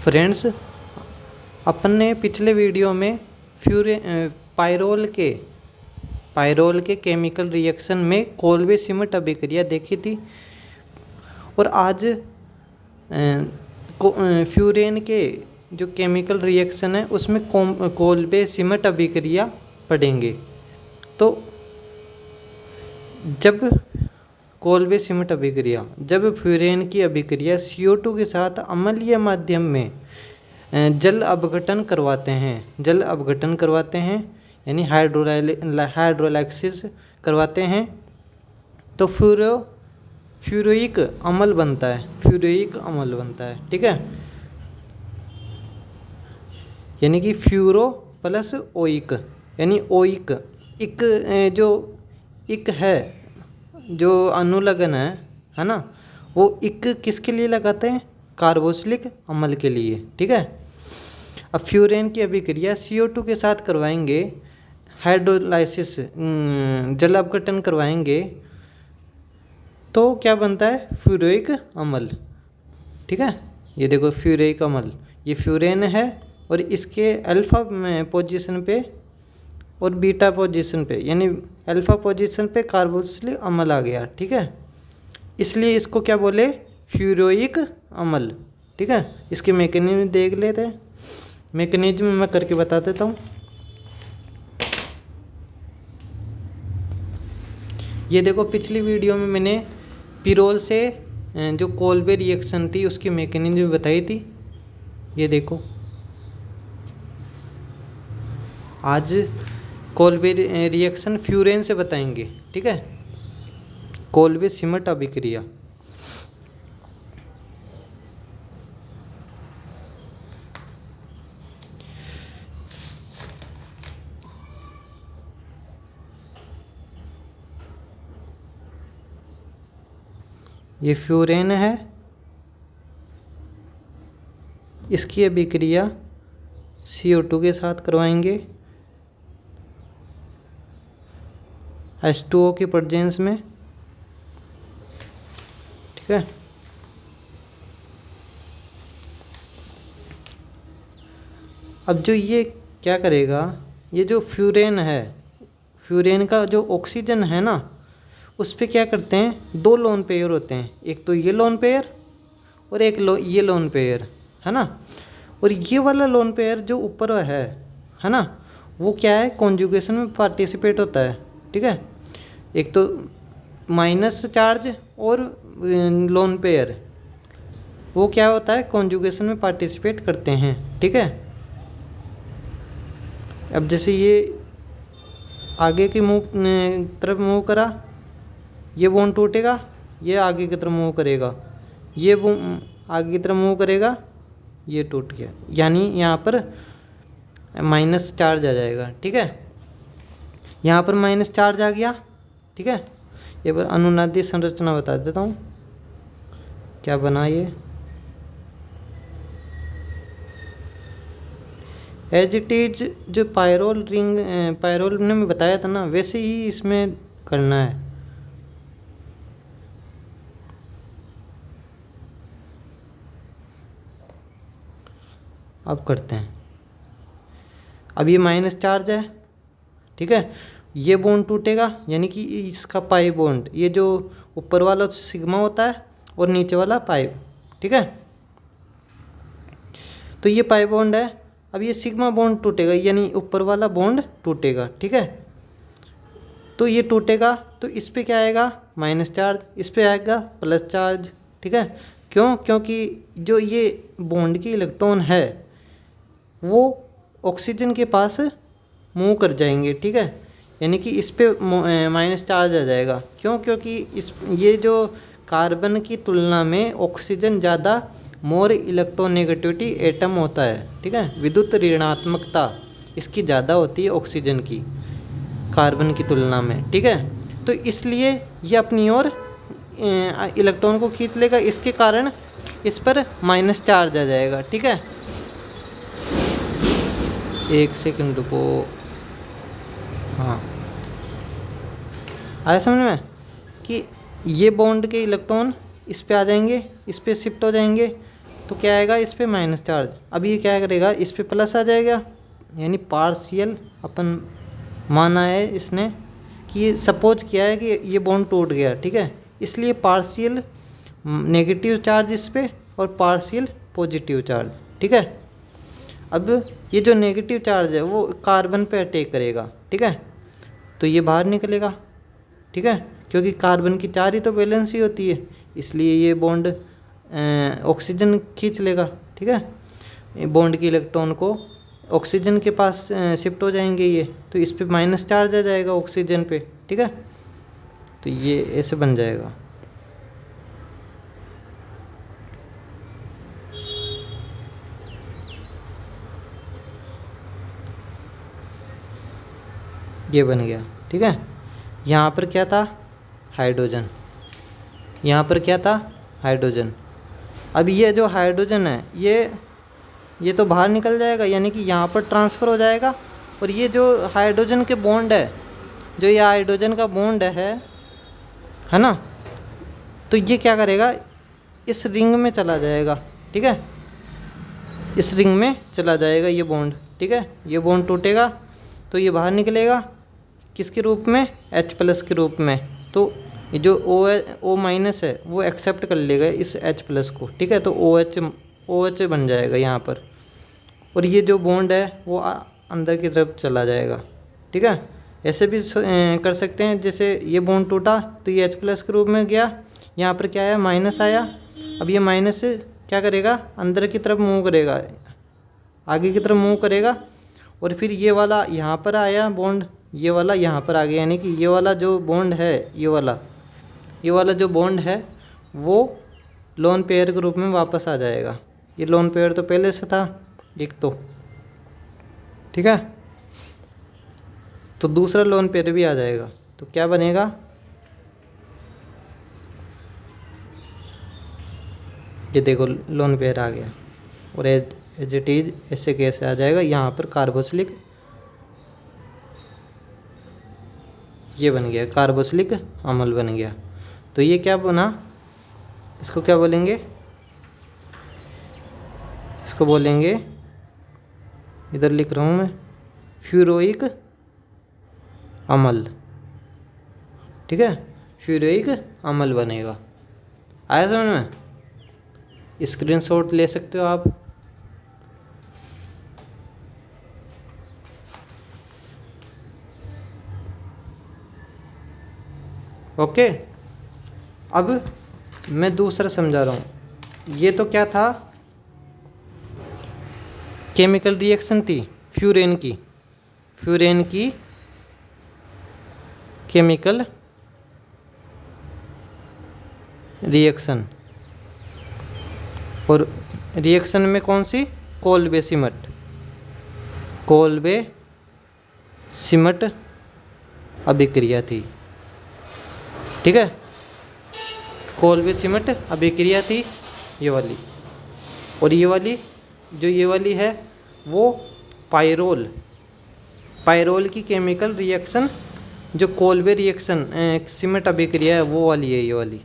Friends, अपन ने पिछले video में पायरोल के केमिकल रिएक्शन में कोल्बे सिमट अभिक्रिया देखी थी। और आज फ्यूरेन के जो केमिकल रिएक्शन है उसमें कोल्बे सिमट अभिक्रिया पढ़ेंगे। तो जब कोल्बे सिमट अभिक्रिया, जब फ्यूरेन की अभिक्रिया CO2 के साथ अम्लीय माध्यम में जल अपघटन करवाते हैं यानी हाइड्रोलाइसिस करवाते हैं, तो फ्यूरोइक अम्ल बनता है। ठीक है, यानी कि फ्यूरो प्लस ओइक, यानी ओइक जो इक है, जो अनुलग्न है ना, वो इक किसके लिए लगाते हैं? कार्बोक्सिलिक अम्ल के लिए। ठीक है, अब फ्यूरेन की अभिक्रिया CO2 के साथ करवाएंगे, हाइड्रोलाइसिस जल अपघटन करवाएंगे, तो क्या बनता है? फ्यूरोइक अम्ल। ठीक है, ये देखो फ्यूरोइक अम्ल, ये फ्यूरेन है और इसके अल्फा पोजीशन पे और बीटा पोजीशन पे, यानी अल्फा पोजीशन पे कार्बोक्सिलिक अम्ल आ गया। ठीक है, इसलिए इसको क्या बोले? फ्यूरोइक अम्ल। ठीक है, इसके मैकेनिज्म देख लेते हैं। मैकेनिज्म मैं करके बता देता हूँ। ये देखो, पिछली वीडियो में मैंने पिरोल से जो कोल्बे रिएक्शन थी उसकी मैकेनिज्म बताई थी। ये देखो, आज कोल्बे रिएक्शन फ्यूरेन से बताएंगे। ठीक है, कोल्बे सिमट अभिक्रिया। ये फ्यूरेन है, इसकी अभिक्रिया CO2 के साथ करवाएंगे H2O की प्रेजेंस में। ठीक है, अब जो ये क्या करेगा, ये जो फ्यूरेन है, फ्यूरेन का जो ऑक्सीजन है ना, उस पे क्या करते हैं? दो लोन पेयर होते हैं, एक तो ये लोन पेयर और एक ये लोन पेयर है ना। और ये वाला लोन पेयर जो ऊपर है ना, वो क्या है? कॉन्जुगेशन में पार्टिसिपेट होता है। ठीक है, एक तो माइनस चार्ज और लोन पेयर, वो क्या होता है? कॉन्जुगेशन में पार्टिसिपेट करते हैं। ठीक है, अब जैसे ये आगे की तरफ मूव करा, ये बॉन्ड टूटेगा, ये आगे की तरफ मूव करेगा, ये आगे की तरफ मूव करेगा, ये टूट गया, यानी यहाँ पर माइनस चार्ज आ जाएगा। ठीक है, यहाँ पर माइनस चार्ज आ गया। ठीक है, ये पर अनुनादी संरचना बता देता हूँ क्या बना ये। एज इट इज जो पायरोल ने मैं बताया था ना, वैसे ही इसमें करना है। अब करते हैं। अब ये माइनस चार्ज है। ठीक है, ये बॉन्ड टूटेगा, यानी कि इसका पाई बॉन्ड, ये जो ऊपर वाला सिग्मा होता है और नीचे वाला पाई। ठीक है, तो ये पाई बॉन्ड है। अब ये सिग्मा बॉन्ड टूटेगा, यानी ऊपर वाला बॉन्ड टूटेगा। ठीक है, तो ये टूटेगा तो इस पे क्या आएगा? माइनस चार्ज, इस पे आएगा प्लस चार्ज। ठीक है, क्यों? क्योंकि जो ये बॉन्ड की इलेक्ट्रॉन है वो ऑक्सीजन के पास मूव कर जाएंगे। ठीक है, यानी कि इस पे माइनस चार्ज आ जाएगा। क्यों? क्योंकि ये जो कार्बन की तुलना में ऑक्सीजन ज़्यादा मोर इलेक्ट्रोनेगेटिविटी एटम होता है। ठीक है, विद्युत ऋणात्मकता इसकी ज़्यादा होती है ऑक्सीजन की कार्बन की तुलना में। ठीक है, तो इसलिए ये अपनी ओर इलेक्ट्रॉन को खींच लेगा, इसके कारण इस पर माइनस चार्ज आ जाएगा। ठीक है, एक सेकंड रुको। हाँ, आया समझ में कि ये बॉन्ड के इलेक्ट्रॉन इस पे आ जाएंगे, इस पे शिफ्ट हो जाएंगे तो क्या आएगा, इस पे माइनस चार्ज। अब ये क्या करेगा, इस पे प्लस आ जाएगा, यानी पार्शियल अपन माना है इसने कि ये सपोज किया है कि ये बॉन्ड टूट गया, ठीक है, इसलिए पार्शियल नेगेटिव चार्ज इस पे और पार्शियल पॉजिटिव चार्ज, ठीक है। अब ये जो नेगेटिव चार्ज है वो कार्बन पे अटैक करेगा, ठीक है, तो ये बाहर निकलेगा, ठीक है, क्योंकि कार्बन की चार ही तो बैलेंस ही होती है, इसलिए ये बॉन्ड ऑक्सीजन खींच लेगा, ठीक है, बॉन्ड की इलेक्ट्रॉन को ऑक्सीजन के पास शिफ्ट हो जाएंगे ये, तो इस पे माइनस चार्ज आ जाएगा ऑक्सीजन पे, ठीक है, तो ये ऐसे बन जाएगा। ये बन गया, ठीक है। यहाँ पर क्या था, हाइड्रोजन, यहाँ पर क्या था, हाइड्रोजन। अब ये जो हाइड्रोजन है ये तो बाहर निकल जाएगा, यानी कि यहाँ पर ट्रांसफ़र हो जाएगा, और ये जो हाइड्रोजन के बॉन्ड है, जो ये हाइड्रोजन का बॉन्ड है ना, तो ये क्या करेगा, इस रिंग में चला जाएगा, ठीक है, इस रिंग में चला जाएगा ये बॉन्ड, ठीक है, ये बॉन्ड टूटेगा तो ये बाहर निकलेगा किसके रूप में, H+ के रूप में, तो ये जो O- है वो एक्सेप्ट कर लेगा इस H+ को, ठीक है, तो OH बन जाएगा यहाँ पर, और ये जो बॉन्ड है वो अंदर की तरफ चला जाएगा, ठीक है। ऐसे भी कर सकते हैं, जैसे ये बॉन्ड टूटा तो ये H+ के रूप में गया, यहाँ पर क्या आया, माइनस आया, अब ये माइनस क्या करेगा, अंदर की तरफ मूव करेगा, आगे की तरफ मूव करेगा, और फिर ये वाला यहाँ पर आया बॉन्ड, ये वाला यहाँ पर आ गया, यानी कि ये वाला जो बॉन्ड है, ये वाला जो बॉन्ड है वो लोन पेयर के रूप में वापस आ जाएगा। ये लोन पेयर तो पहले से था एक तो, ठीक है, तो दूसरा लोन पेयर भी आ जाएगा, तो क्या बनेगा, ये देखो लोन पेयर आ गया, और एज इट इज ऐसे कैसे आ जाएगा, यहाँ पर कार्बोक्सिलिक, ये बन गया कार्बोक्सिलिक अम्ल बन गया। तो ये क्या बना, इसको क्या बोलेंगे, इसको बोलेंगे, इधर लिख रहा हूँ मैं, फ्यूरोइक अम्ल, ठीक है, फ्यूरोइक अम्ल बनेगा। आया समझ में, स्क्रीनशॉट ले सकते हो आप। ओके, अब मैं दूसरा समझा रहा हूँ। ये तो क्या था, केमिकल रिएक्शन थी फ्यूरेन की केमिकल रिएक्शन, और रिएक्शन में कौन सी, कोल्बे सिमट अभिक्रिया थी, ठीक है, कोल्बे सिमट अभिक्रिया थी ये वाली, और ये वाली है वो पायरोल की केमिकल रिएक्शन, जो कोल्बे रिएक्शन सिमट अभिक्रिया है वो वाली है, ये वाली,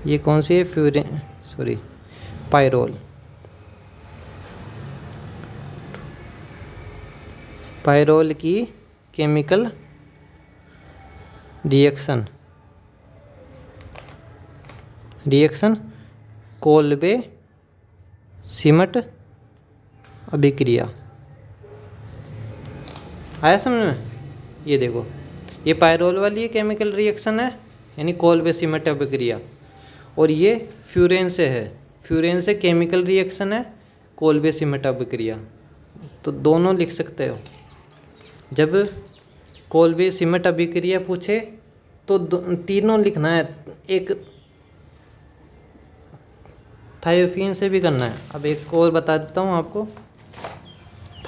ये कौन सी है, पायरोल की केमिकल रिएक्शन कोल्बे सिमट अभिक्रिया। आया समझ में, ये देखो, ये पायरोल वाली है केमिकल रिएक्शन है, यानी कोल्बे सिमट अभिक्रिया, और ये फ्यूरेन से केमिकल रिएक्शन है, कोल्बे सिमट अभिक्रिया। तो दोनों लिख सकते हो, जब कोल्बे सिमट अभिक्रिया पूछे तो तीनों लिखना है, एक थायोफीन से भी करना है। अब एक और बता देता हूँ आपको,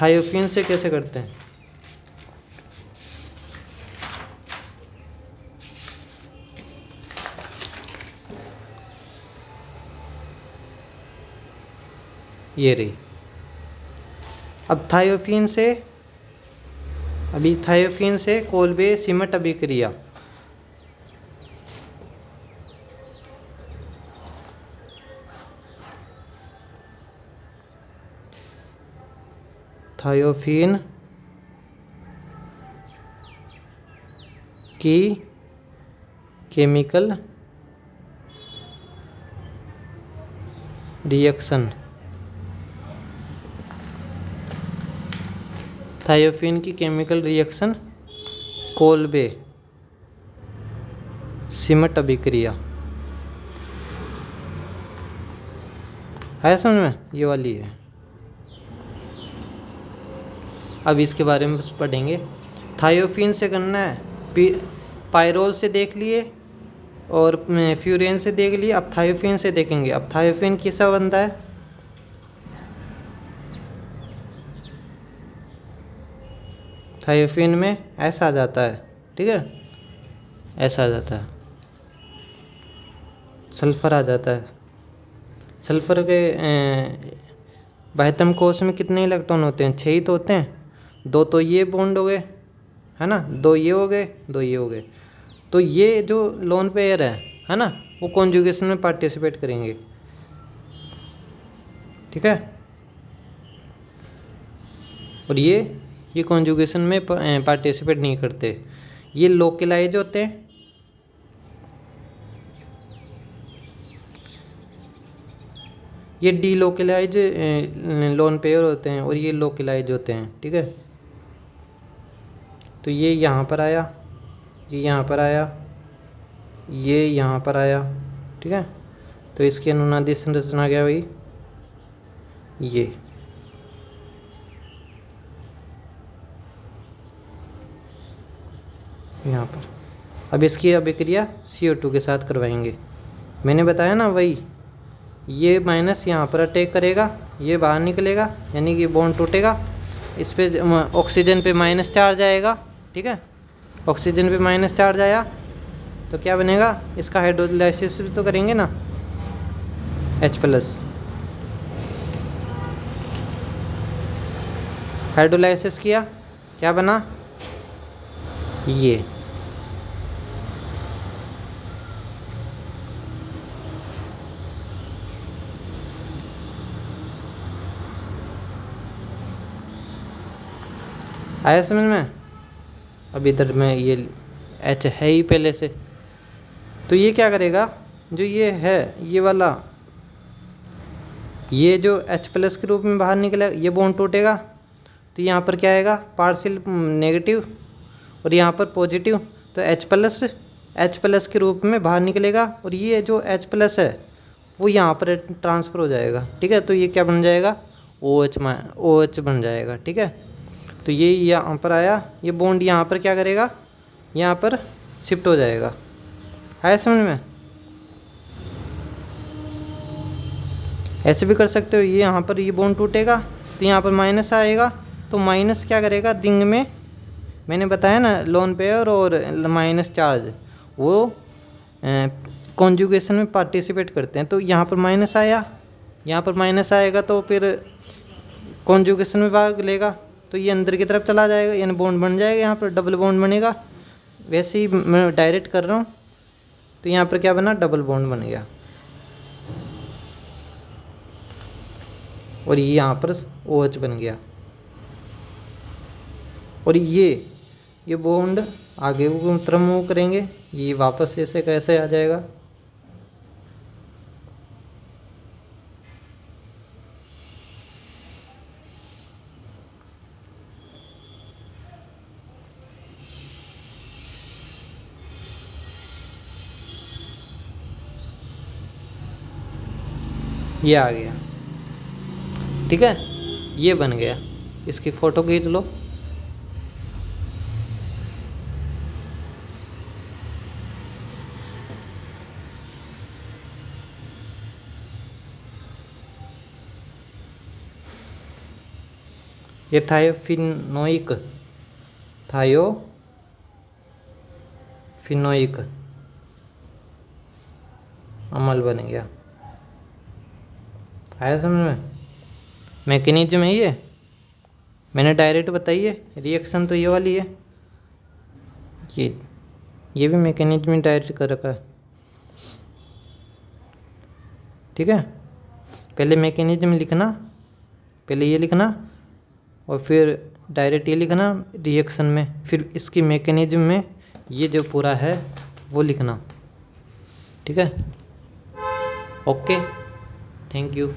थायोफीन से कैसे करते हैं। ये रही, अब थायोफीन से कोल्बे सिमट अभिक्रिया, थायोफिन की केमिकल रिएक्शन, थायोफिन की केमिकल रिएक्शन कोल्बे सिमट अभिक्रिया है समझ में, ये वाली है। अब इसके बारे में बस पढ़ेंगे। थायोफिन से करना है, पायरोल से देख लिए और फ्यूरेन से देख लिए, अब थायोफिन से देखेंगे। अब थायोफिन कैसा बनता है, थायोफिन में ऐसा आ जाता है, ठीक है, ऐसा आ जाता है, सल्फर आ जाता है। सल्फर के बाह्यतम कोश में कितने इलेक्ट्रॉन होते हैं, 6 ही तो होते हैं। 2 तो ये बॉन्ड हो गए, है ना, 2 ये हो गए, 2 ये हो गए। तो ये जो लोन पेयर है ना, वो कॉन्जुगेशन में पार्टिसिपेट करेंगे, ठीक है। और ये कॉन्जुगेशन में पार्टिसिपेट नहीं करते, ये लोकलाइज होते हैं। ये डीलोकलाइज लोन पेयर होते हैं और ये लोकलाइज होते हैं, ठीक है। तो ये यहाँ पर आया, ये यहाँ पर आया, ये यहाँ पर आया, ठीक है। तो इसकी अनुनादी संरचना क्या हुई, ये यहाँ पर। अब इसकी अभिक्रिया CO2 के साथ करवाएंगे। मैंने बताया ना, वही ये माइनस यहाँ पर अटैक करेगा, ये बाहर निकलेगा, यानी कि बॉन्ड टूटेगा। इस पे ऑक्सीजन पे माइनस चार्ज आएगा, ठीक है। ऑक्सीजन पे माइनस चार्ज आया तो क्या बनेगा, इसका हाइड्रोलाइसिस भी तो करेंगे ना, H+। हाइड्रोलाइसिस किया, क्या बना, ये आया समझ में। अब इधर में ये H है ही पहले से, तो ये क्या करेगा, जो ये है ये वाला, ये जो H+ के रूप में बाहर निकलेगा, ये बॉन्ड टूटेगा तो यहाँ पर क्या आएगा, पार्शियल नेगेटिव, और यहाँ पर पॉजिटिव। तो H+ के रूप में बाहर निकलेगा और ये जो H+ है वो यहाँ पर ट्रांसफ़र हो जाएगा, ठीक है। तो ये क्या बन जाएगा, OH बन जाएगा, ठीक है। तो ये यहाँ पर आया, ये बॉन्ड यहाँ पर क्या करेगा, यहाँ पर शिफ्ट हो जाएगा, है समझ में। ऐसे भी कर सकते हो, ये यहाँ पर ये बॉन्ड टूटेगा तो यहाँ पर माइनस आएगा, तो माइनस क्या करेगा, रिंग में मैंने बताया ना, लोन पेयर और माइनस चार्ज वो कॉन्जुगेशन में पार्टिसिपेट करते हैं। तो यहाँ पर माइनस आया, यहाँ पर माइनस आएगा तो फिर कॉन्जुगेशन में भाग लेगा, तो ये अंदर की तरफ चला जाएगा, यानी बॉन्ड बन जाएगा, यहाँ पर डबल बॉन्ड बनेगा। वैसे ही मैं डायरेक्ट कर रहा हूँ, तो यहाँ पर क्या बना, डबल बॉन्ड बन गया, और ये यहाँ पर OH बन गया। और ये बॉन्ड आगे की तरफ मूव करेंगे, ये वापस ऐसे कैसे आ जाएगा, ये आ गया, ठीक है, ये बन गया। इसकी फ़ोटो खींच लो। ये थायोफिनोइक अम्ल बन गया, आया समझ में। मैकेनिज्म है ये, मैंने डायरेक्ट बताई है, रिएक्शन तो ये वाली है, ये भी मैकेनिज्म डायरेक्ट कर रखा है, ठीक है। पहले मैकेनिज्म लिखना, पहले ये लिखना, और फिर डायरेक्ट ये लिखना रिएक्शन में, फिर इसकी मैकेनिज्म में ये जो पूरा है वो लिखना। ठीक है, ओके, थैंक यू।